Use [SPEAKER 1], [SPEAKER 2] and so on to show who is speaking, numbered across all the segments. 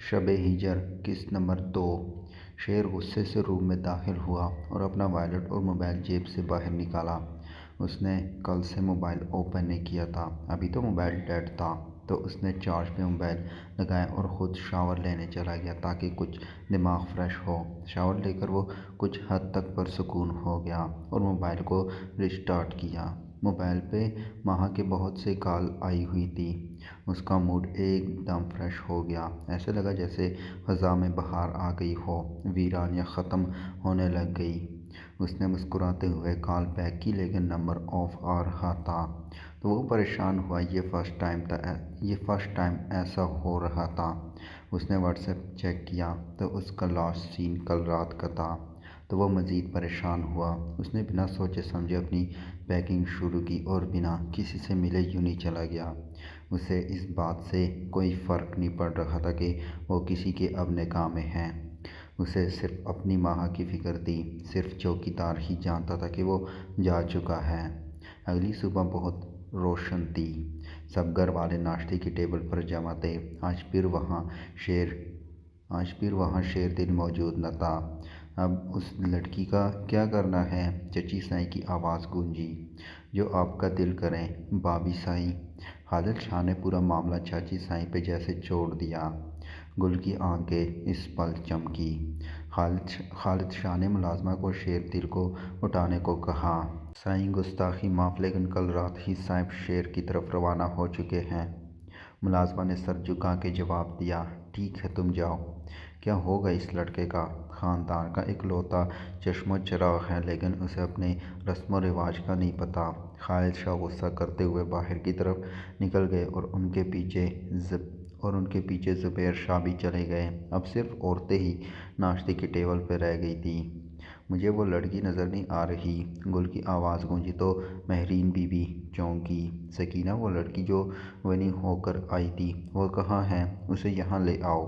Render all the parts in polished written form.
[SPEAKER 1] شب ہجر قسط نمبر 2۔ شیر غصے سے روم میں داخل ہوا اور اپنا وائلٹ اور موبائل جیب سے باہر نکالا۔ اس نے کل سے موبائل اوپن نہیں کیا تھا۔ ابھی تو موبائل ڈیڈ تھا تو اس نے چارج پہ موبائل لگایا اور خود شاور لینے چلا گیا تاکہ کچھ دماغ فریش ہو۔ شاور لے کر وہ کچھ حد تک پرسکون ہو گیا اور موبائل کو ریسٹارٹ کیا۔ موبائل پہ ماہا کے بہت سے کال آئی ہوئی تھی۔ اس کا موڈ ایک دم فریش ہو گیا۔ ایسے لگا جیسے فضا میں بہار آ گئی ہو، ویرانیاں ختم ہونے لگ گئی۔ اس نے مسکراتے ہوئے کال بیک کی لیکن نمبر آف آ رہا تھا تو وہ پریشان ہوا۔ یہ فرسٹ ٹائم ایسا ہو رہا تھا۔ اس نے واٹس ایپ چیک کیا تو اس کا لاسٹ سین کل رات کا تھا تو وہ مزید پریشان ہوا۔ اس نے بنا سوچے سمجھے اپنی پیکنگ شروع کی اور بنا کسی سے ملے یوں ہی چلا گیا۔ اسے اس بات سے کوئی فرق نہیں پڑ رہا تھا کہ وہ کسی کے اب نکاح میں ہے۔ اسے صرف اپنی ماہا کی فکر تھی۔ صرف چوکیدار ہی جانتا تھا کہ وہ جا چکا ہے۔ اگلی صبح بہت روشن تھی۔ سب گھر والے ناشتے کی ٹیبل پر جمع تھے۔ آج پھر وہاں شیر دل موجود نہ تھا۔ اب اس لڑکی کا کیا کرنا ہے؟ چچی سائیں کی آواز گونجی۔ جو آپ کا دل کرے بابی سائیں۔ خالد شاہ نے پورا معاملہ چاچی سائیں پہ جیسے چھوڑ دیا۔ گل کی آنکھیں اس پل چمکی۔ خالد شاہ نے ملازمہ کو شیر دل کو اٹھانے کو کہا۔ سائیں گستاخی معاف لیکن کل رات ہی صاحب شیر کی طرف روانہ ہو چکے ہیں۔ ملازمہ نے سر جھکا کے جواب دیا۔ ٹھیک ہے تم جاؤ۔ کیا ہوگا اس لڑکے کا؟ خاندان کا اکلوتا چشم و چراغ ہے لیکن اسے اپنے رسم و رواج کا نہیں پتہ۔ خالد شاہ غصہ کرتے ہوئے باہر کی طرف نکل گئے اور ان کے پیچھے زبیر شاہ بھی چلے گئے۔ اب صرف عورتیں ہی ناشتے کی ٹیبل پہ رہ گئی تھیں۔ مجھے وہ لڑکی نظر نہیں آ رہی، گل کی آواز گونجی تو مہرین بی بی چونکی۔ سکینہ وہ لڑکی جو ونی ہو کر آئی تھی وہ کہاں ہے؟ اسے یہاں لے آؤ۔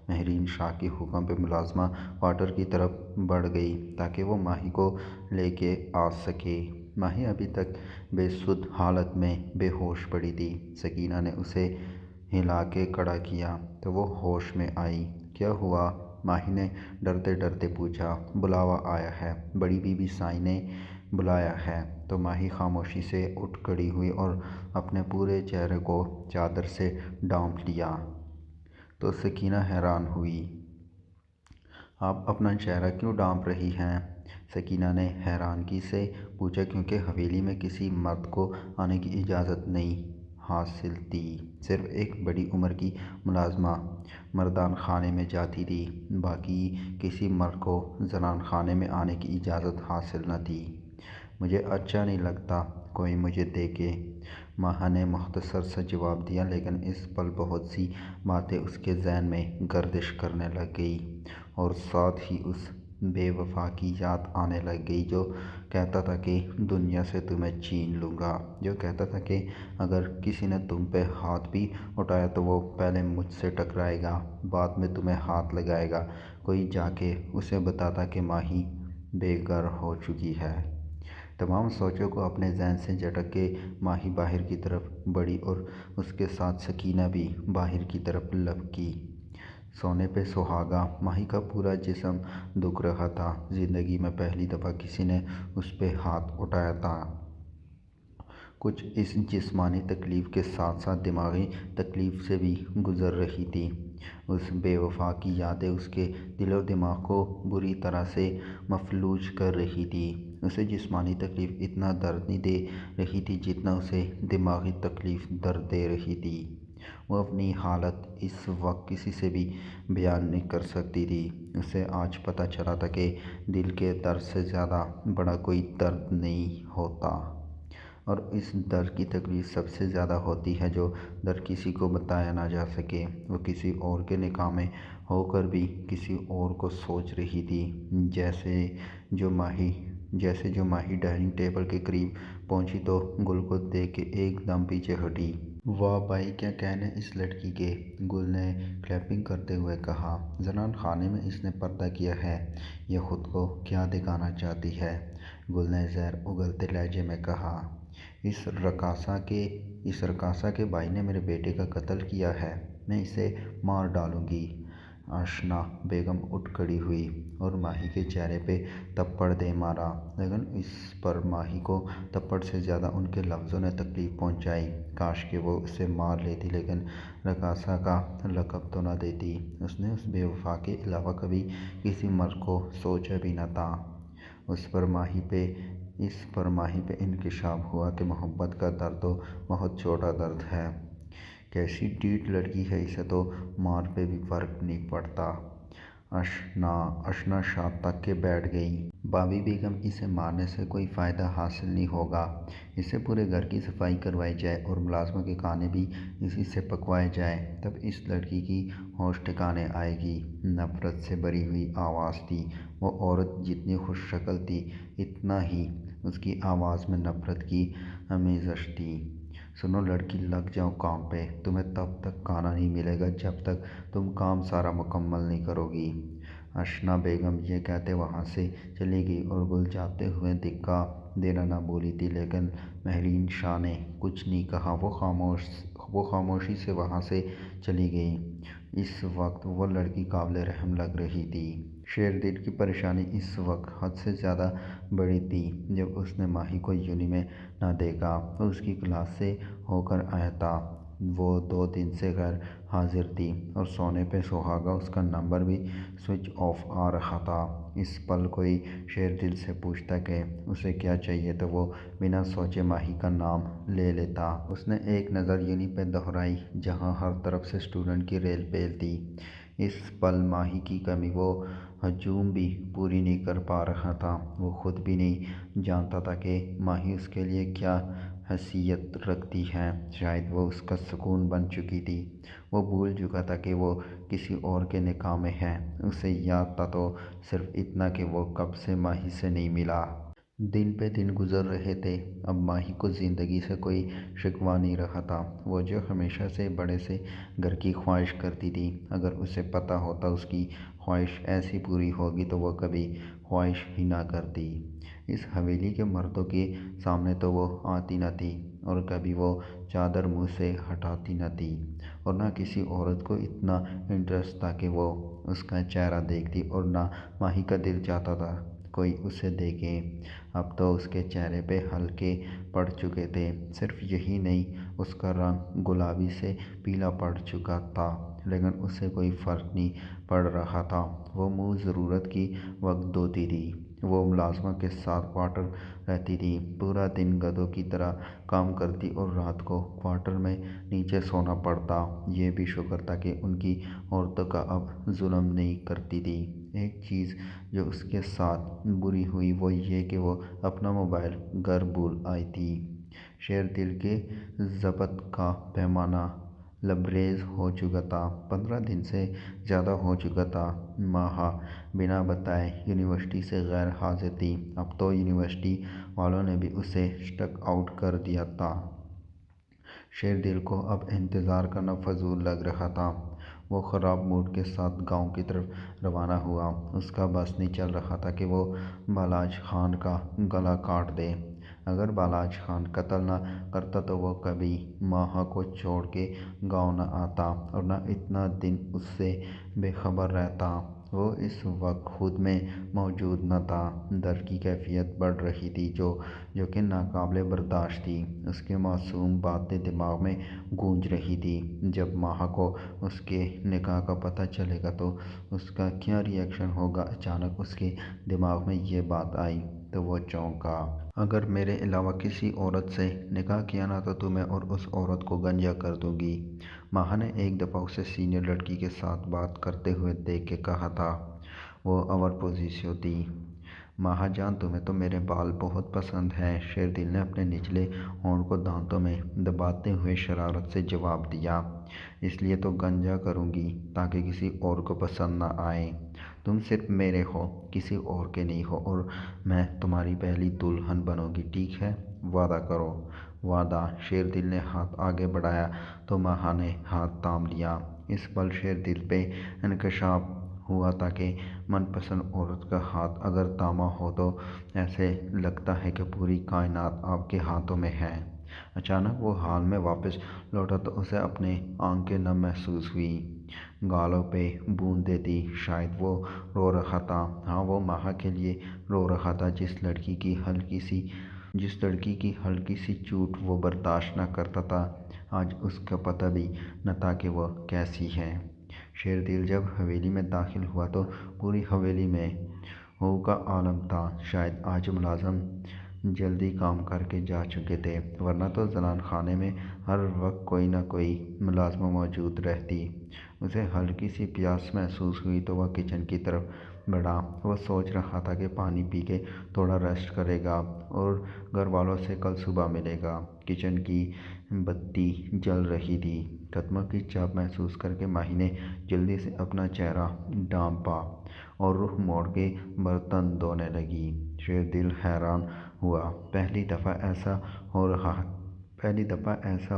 [SPEAKER 1] مہرین شاہ کے حکم پہ ملازمہ واٹر کی طرف بڑھ گئی تاکہ وہ ماہی کو لے کے آ سکے۔ ماہی ابھی تک بے سدھ حالت میں بے ہوش پڑی تھی۔ سکینہ نے اسے ہلا کے کھڑا کیا تو وہ ہوش میں آئی۔ کیا ہوا؟ ماہی نے ڈرتے ڈرتے پوچھا۔ بلاوا آیا ہے، بڑی بی بی سائیں نے بلایا ہے۔ تو ماہی خاموشی سے اٹھ کھڑی ہوئی اور اپنے پورے چہرے کو چادر سے ڈھانپ لیا۔ تو سکینہ حیران ہوئی۔ آپ اپنا چہرہ کیوں ڈھانپ رہی ہیں؟ سکینہ نے حیرانگی سے پوچھا کیونکہ حویلی میں کسی مرد کو آنے کی اجازت نہیں حاصل تھی۔ صرف ایک بڑی عمر کی ملازمہ مردان خانے میں جاتی تھی، باقی کسی مرد کو زنان خانے میں آنے کی اجازت حاصل نہ تھی۔ مجھے اچھا نہیں لگتا کوئی مجھے دیکھے، ماہا نے مختصر سا جواب دیا لیکن اس پل بہت سی باتیں اس کے ذہن میں گردش کرنے لگ گئیں اور ساتھ ہی اس بے وفا کی یاد آنے لگ گئی جو کہتا تھا کہ دنیا سے تمہیں چھین لوں گا، جو کہتا تھا کہ اگر کسی نے تم پہ ہاتھ بھی اٹھایا تو وہ پہلے مجھ سے ٹکرائے گا بعد میں تمہیں ہاتھ لگائے گا۔ کوئی جا کے اسے بتاتا کہ ماہی بے گھر ہو چکی ہے۔ تمام سوچوں کو اپنے ذہن سے جھٹک کے ماہی باہر کی طرف بڑھی اور اس کے ساتھ سکینہ بھی باہر کی طرف لپکی۔ سونے پہ سہاگا۔ ماہی کا پورا جسم دکھ رہا تھا۔ زندگی میں پہلی دفعہ کسی نے اس پہ ہاتھ اٹھایا تھا۔ کچھ اس جسمانی تکلیف کے ساتھ ساتھ دماغی تکلیف سے بھی گزر رہی تھی۔ اس بے وفا کی یادیں اس کے دل و دماغ کو بری طرح سے مفلوج کر رہی تھی۔ اسے جسمانی تکلیف اتنا درد نہیں دے رہی تھی جتنا اسے دماغی تکلیف درد دے رہی تھی۔ وہ اپنی حالت اس وقت کسی سے بھی بیان نہیں کر سکتی تھی۔ اسے آج پتہ چلا تھا کہ دل کے درد سے زیادہ بڑا کوئی درد نہیں ہوتا اور اس درد کی تکلیف سب سے زیادہ ہوتی ہے جو درد کسی کو بتایا نہ جا سکے۔ وہ کسی اور کے نکاح میں ہو کر بھی کسی اور کو سوچ رہی تھی۔ جیسے جو ماہی ڈائننگ ٹیبل کے قریب پہنچی تو گل کو دیکھ کے ایک دم پیچھے ہٹی۔ واہ بھائی کیا کہنے اس لڑکی کے، گل نے کلیپنگ کرتے ہوئے کہا۔ زنان خانے میں اس نے پردہ کیا ہے، یہ خود کو کیا دکھانا چاہتی ہے؟ گل نے زہر اگلتے لہجے میں کہا۔ اس رقاصہ کے بھائی نے میرے بیٹے کا قتل کیا ہے، میں اسے مار ڈالوں گی۔ آشنا بیگم اٹھ کھڑی ہوئی اور ماہی کے چہرے پہ تھپڑ دے مارا، لیکن اس پر ماہی کو تھپڑ سے زیادہ ان کے لفظوں نے تکلیف پہنچائی۔ کاش کہ وہ اسے مار لیتی لیکن رقاصہ کا لقب تو نہ دیتی۔ اس نے اس بے وفا کے علاوہ کبھی کسی مرد کو سوچا بھی نہ تھا۔ اس پر ماہی پہ انکشاف ہوا کہ محبت کا درد تو بہت چھوٹا درد ہے۔ کیسی ڈھیٹ لڑکی ہے، اسے تو مار پہ بھی فرق نہیں پڑتا۔ اشنا شام تک کے بیٹھ گئی۔ بابی بیگم، اسے مارنے سے کوئی فائدہ حاصل نہیں ہوگا۔ اس سے پورے گھر کی صفائی کروائی جائے اور ملازموں کے کھانے بھی اسی سے پکوائے جائیں، تب اس لڑکی کی ہوش ٹھکانے آئے گی۔ نفرت سے بھری ہوئی آواز تھی۔ وہ عورت جتنی خوش شکل تھی اتنا ہی اس کی آواز میں نفرت کی آمیزش تھی۔ سنو لڑکی، لگ جاؤ کام پہ۔ تمہیں تب تک کھانا نہیں ملے گا جب تک تم کام سارا مکمل نہیں کرو گی۔ اشنا بیگم یہ کہتے وہاں سے چلی گئی اور گل جاتے ہوئے دھکا دینا نہ بھولی تھی، لیکن مہرین شاہ نے کچھ نہیں کہا۔ وہ خاموشی سے وہاں سے چلی گئی۔ اس وقت وہ لڑکی قابل رحم لگ رہی تھی۔ شیردل کی پریشانی اس وقت حد سے زیادہ بڑھی تھی جب اس نے ماہی کو یونی میں نہ دیکھا۔ وہ اس کی کلاس سے ہو کر آیا تھا۔ وہ 2 دن سے غیر حاضر تھی اور سونے پہ سہاگا، اس کا نمبر بھی سوئچ آف آ رہا تھا۔ اس پل کوئی شیردل سے پوچھتا کہ اسے کیا چاہیے تو وہ بنا سوچے ماہی کا نام لے لیتا۔ اس نے ایک نظر یونی پہ دہرائی جہاں ہر طرف سے اسٹوڈنٹ کی ریل پیل تھی۔ اس پل ماہی کی کمی وہ ہجوم بھی پوری نہیں کر پا رہا تھا۔ وہ خود بھی نہیں جانتا تھا کہ ماہی اس کے لیے کیا حیثیت رکھتی ہے۔ شاید وہ اس کا سکون بن چکی تھی۔ وہ بھول چکا تھا کہ وہ کسی اور کے نکاح میں ہے۔ اسے یاد تھا تو صرف اتنا کہ وہ کب سے ماہی سے نہیں ملا۔ دن پہ دن گزر رہے تھے۔ اب ماہی کو زندگی سے کوئی شکوہ نہیں رہا تھا۔ وہ جو ہمیشہ سے بڑے سے گھر کی خواہش کرتی تھی، اگر اسے پتہ ہوتا اس کی خواہش ایسی پوری ہوگی تو وہ کبھی خواہش ہی نہ کرتی۔ اس حویلی کے مردوں کے سامنے تو وہ آتی نہ تھی اور کبھی وہ چادر منہ سے ہٹاتی نہ تھی، اور نہ کسی عورت کو اتنا انٹرسٹ تھا کہ وہ اس کا چہرہ دیکھتی، اور نہ ماہی کا دل چاہتا تھا کوئی اسے دیکھے۔ اب تو اس کے چہرے پہ حلقے پڑ چکے تھے۔ صرف یہی نہیں، اس کا رنگ گلابی سے پیلا پڑ چکا تھا، لیکن اسے کوئی فرق نہیں پڑ رہا تھا۔ وہ منہ ضرورت کی وقت دھوتی تھی۔ وہ ملازمہ کے ساتھ کوارٹر رہتی تھی، پورا دن گدھوں کی طرح کام کرتی اور رات کو کوارٹر میں نیچے سونا پڑتا۔ یہ بھی شکر تھا کہ ان کی عورتوں کا اب ظلم نہیں کرتی تھی۔ ایک چیز جو اس کے ساتھ بری ہوئی وہ یہ کہ وہ اپنا موبائل گھر بھول آئی تھی۔ شیردل کے ضبط کا پیمانہ لبریز ہو چکا تھا۔ 15 دن سے زیادہ ہو چکا تھا ماہا بنا بتائے یونیورسٹی سے غیر حاضر تھی۔ اب تو یونیورسٹی والوں نے بھی اسے اسٹک آؤٹ کر دیا تھا۔ شیردل کو اب انتظار کرنا فضول لگ رہا تھا۔ وہ خراب موڈ کے ساتھ گاؤں کی طرف روانہ ہوا۔ اس کا بس نہیں چل رہا تھا کہ وہ بالاج خان کا گلا کاٹ دے۔ اگر بالاج خان قتل نہ کرتا تو وہ کبھی ماہا کو چھوڑ کے گاؤں نہ آتا اور نہ اتنا دن اس سے بے خبر رہتا۔ وہ اس وقت خود میں موجود نہ تھا۔ درد کی کیفیت بڑھ رہی تھی جو کہ ناقابل برداشت تھی۔ اس کی معصوم باتیں دماغ میں گونج رہی تھیں۔ جب ماہا کو اس کے نکاح کا پتہ چلے گا تو اس کا کیا ری ایکشن ہوگا؟ اچانک اس کے دماغ میں یہ بات آئی تو وہ چونکا۔ اگر میرے علاوہ کسی عورت سے نکاح کیا نا تو تمہیں اور اس عورت کو گنجا کر دوں گی۔ ماہا نے ایک دفعہ اسے سینئر لڑکی کے ساتھ بات کرتے ہوئے دیکھ کے کہا تھا۔ وہ اور پوزیسیو تھی۔ ماہا جان، تمہیں تو میرے بال بہت پسند ہیں۔ شیردل نے اپنے نچلے ہونٹ کو دانتوں میں دباتے ہوئے شرارت سے جواب دیا۔ اس لیے تو گنجا کروں گی تاکہ کسی اور کو پسند نہ آئے۔ تم صرف میرے ہو، کسی اور کے نہیں ہو، اور میں تمہاری پہلی دلہن بنوں گی، ٹھیک ہے؟ وعدہ کرو۔ وعدہ؟ شیردل نے ہاتھ آگے بڑھایا تو ماہا نے ہاتھ تھام لیا۔ اس پل شیردل پہ انکشاف ہوا تھا کہ من پسند عورت کا ہاتھ اگر تھاما ہو تو ایسے لگتا ہے کہ پوری کائنات آپ کے ہاتھوں میں ہے۔ اچانک وہ حال میں واپس لوٹا تو اسے اپنے آنکھیں نم محسوس ہوئیں۔ گالوں پہ بوند دیتی۔ شاید وہ رو رہا تھا، ہاں وہ ماہا کے لیے رو رہا تھا، جس لڑکی کی ہلکی سی چوٹ وہ برداشت نہ کرتا تھا۔ آج اس کا پتہ بھی نہ تھا کہ وہ کیسی ہے۔ شیردل جب حویلی میں داخل ہوا تو پوری حویلی میں ہو کا عالم تھا۔ شاید آج ملازم جلدی کام کر کے جا چکے تھے، ورنہ تو زنان خانے میں ہر وقت کوئی نہ کوئی ملازمہ موجود رہتی۔ اسے ہلکی سی پیاس محسوس ہوئی تو وہ کچن کی طرف بڑھا۔ وہ سوچ رہا تھا کہ پانی پی کے تھوڑا ریسٹ کرے گا اور گھر والوں سے کل صبح ملے گا۔ کچن کی بتی جل رہی تھی۔ قدموں کی چاپ محسوس کر کے ماہی نے جلدی سے اپنا چہرہ ڈھانپا اور رخ موڑ کے برتن دھونے لگی۔ شیردل حیران ہوا۔ پہلی دفعہ ایسا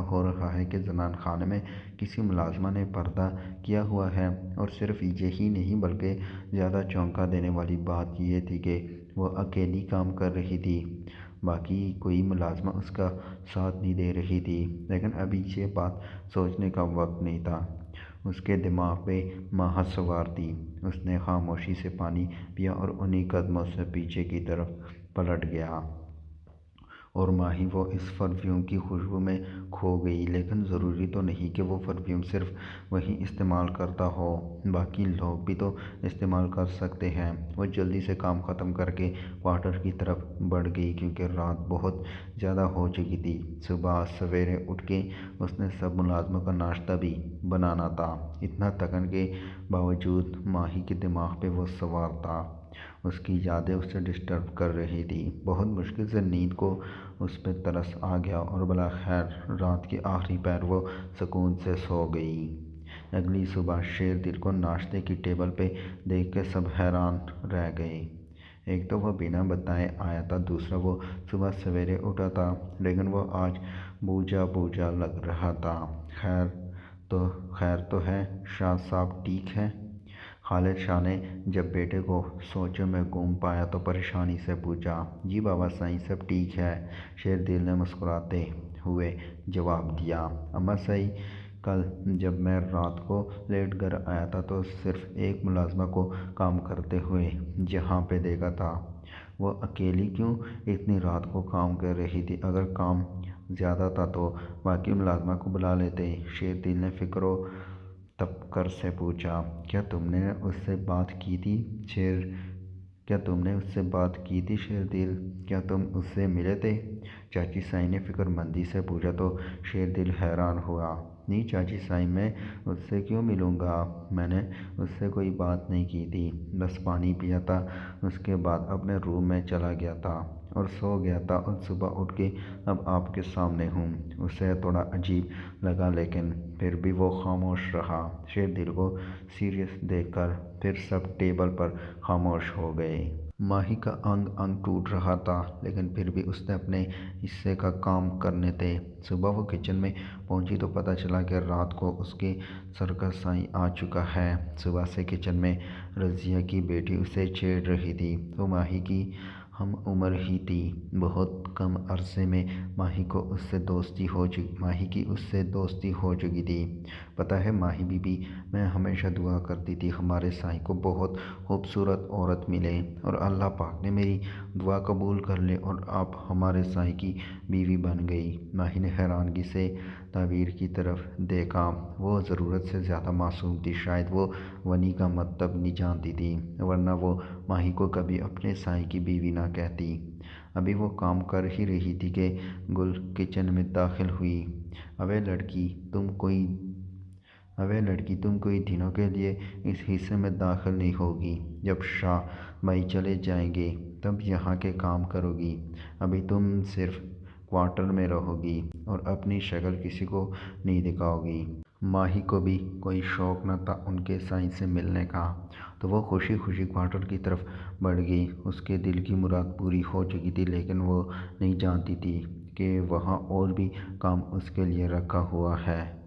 [SPEAKER 1] ہو رہا ہے کہ زنان خانے میں کسی ملازمہ نے پردہ کیا ہوا ہے، اور صرف یہی نہیں بلکہ زیادہ چونکا دینے والی بات یہ تھی کہ وہ اکیلی کام کر رہی تھی، باقی کوئی ملازمہ اس کا ساتھ نہیں دے رہی تھی۔ لیکن ابھی یہ بات سوچنے کا وقت نہیں تھا۔ اس کے دماغ پہ ماہا سوار تھی۔ اس نے خاموشی سے پانی پیا اور انہی قدموں سے پیچھے کی طرف پلٹ گیا، اور ماہی وہ اس پرفیوم کی خوشبو میں کھو گئی۔ لیکن ضروری تو نہیں کہ وہ پرفیوم صرف وہی استعمال کرتا ہو، باقی لوگ بھی تو استعمال کر سکتے ہیں۔ وہ جلدی سے کام ختم کر کے کوارٹر کی طرف بڑھ گئی، کیونکہ رات بہت زیادہ ہو چکی تھی۔ صبح سویرے اٹھ کے اس نے سب ملازموں کا ناشتہ بھی بنانا تھا۔ اتنا تھکن کے باوجود ماہی کے دماغ پہ وہ سوار تھا۔ اس کی یادیں اسے ڈسٹرب کر رہی تھیں۔ بہت مشکل سے نیند کو اس پہ ترس آ گیا اور بالآخر رات کے آخری پہر وہ سکون سے سو گئی۔ اگلی صبح شیردل کو ناشتے کی ٹیبل پہ دیکھ کے سب حیران رہ گئے۔ ایک تو وہ بنا بتائے آیا تھا، دوسرا وہ صبح سویرے اٹھا تھا، لیکن وہ آج بوجھا بوجھا لگ رہا تھا۔ خیر تو ہے، شاہ صاحب ٹھیک ہے؟ خالد شاہ نے جب بیٹے کو سوچوں میں گم پایا تو پریشانی سے پوچھا۔ جی بابا سائیں سب ٹھیک ہے، شیردل نے مسکراتے ہوئے جواب دیا۔ اماں سائیں کل جب میں رات کو لیٹ گھر آیا تھا تو صرف ایک ملازمہ کو کام کرتے ہوئے یہاں پہ دیکھا تھا۔ وہ اکیلی کیوں اتنی رات کو کام کر رہی تھی؟ اگر کام زیادہ تھا تو باقی ملازمہ کو بلا لیتے۔ شیردل نے فکر و تفکر سے پوچھا۔ کیا تم نے اس سے بات کی تھی شیردل؟ کیا تم اس سے ملے تھے؟ چاچی سائیں نے فکر مندی سے پوچھا تو شیردل حیران ہوا۔ نہیں چاچی سائیں، میں اس سے کیوں ملوں گا؟ میں نے اس سے کوئی بات نہیں کی تھی، بس پانی پیا تھا، اس کے بعد اپنے روم میں چلا گیا تھا اور سو گیا تھا، اور صبح اٹھ کے اب آپ کے سامنے ہوں۔ اسے تھوڑا عجیب لگا لیکن پھر بھی وہ خاموش رہا۔ شیردل کو سیریس دیکھ کر پھر سب ٹیبل پر خاموش ہو گئے۔ ماہی کا انگ انگ ٹوٹ رہا تھا، لیکن پھر بھی اس نے اپنے حصے کا کام کرنے تھے۔ صبح وہ کچن میں پہنچی تو پتہ چلا کہ رات کو اس کے سر کا سائیں آ چکا ہے۔ صبح سے کچن میں رضیہ کی بیٹی اسے چھیڑ رہی تھی۔ وہ ماہی کی ہم عمر ہی تھی۔ بہت کم عرصے میں ماہی کی اس سے دوستی ہو چکی تھی۔ پتہ ہے ماہی بی بی، میں ہمیشہ دعا کرتی تھی ہمارے سائیں کو بہت خوبصورت عورت ملے، اور اللہ پاک نے میری دعا قبول کر لی اور آپ ہمارے سائیں کی بیوی بن گئی۔ ماہی نے حیرانگی سے تعبیر کی طرف دیکھا۔ وہ ضرورت سے زیادہ معصوم تھی، شاید وہ ونی کا مطلب نہیں جانتی تھی، ورنہ وہ ماہی کو کبھی اپنے سائیں کی بیوی نہ کہتی۔ ابھی وہ کام کر ہی رہی تھی کہ گل کچن میں داخل ہوئی۔ اوے لڑکی تم کوئی دنوں کے لیے اس حصے میں داخل نہیں ہوگی، جب شاہ بھائی چلے جائیں گے تب یہاں کے کام کرو گی۔ ابھی تم صرف کوارٹر میں رہو گی اور اپنی شکل کسی کو نہیں دکھاؤ گی۔ ماہی کو بھی کوئی شوق نہ تھا ان کے سائیں سے ملنے کا، تو وہ خوشی خوشی کوارٹر کی طرف بڑھ گئی۔ اس کے دل کی مراد پوری ہو چکی تھی، لیکن وہ نہیں جانتی تھی کہ وہاں اور بھی کام اس کے لیے رکھا ہوا ہے۔